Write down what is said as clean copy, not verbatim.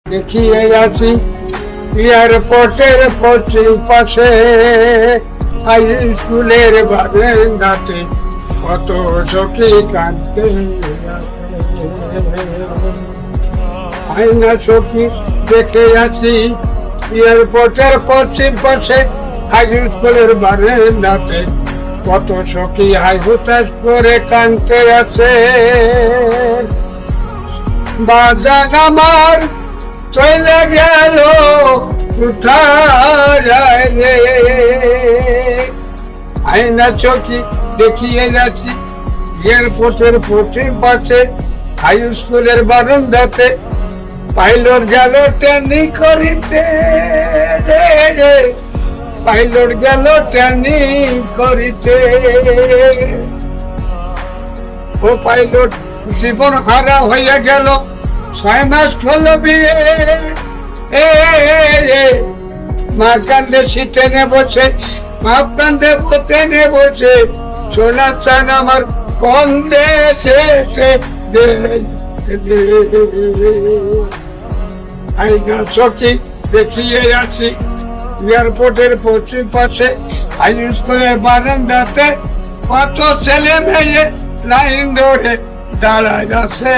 দেখিয়ে আছি এয়ারপোর্টের পশ্চিম পাশে হাই স্কুলের বারান্দাতে কত চোখে কাঁদতে আয়না চোখে দেখে আছি এয়ারপোর্টের পশ্চিম পাশে হাই স্কুলের বারান্দাতে কত চোখে হাই হুতাশ করে কাঁদতে আছে। বাজান আমার চলে গেল কোথায় যায় রে, আয়না চোখে দেখিয়ে যাচ্ছি এয়ারপোর্টের পশ্চিম পাশে হাই স্কুলের বারান্দাতে পাইলট গেল ট্রেনিং করিতে, পাইলট গেল ট্রেনিং করিতে। ও পাইলট জীবন হারা হয়ে গেল, 6 মাস হলো বিয়ে। মা কান্দে সিটে বসে, মা কান্দে পথে বসে, সোনা চান আমার কোন দেশে আইনা চোখে দেখিয়ে আছি এয়ারপোর্টের পশ্চিম পাশে হাই স্কুলের বারান্দাতে কত ছেলে মেয়ে লাইন ধরে দাঁড়ায় আছে।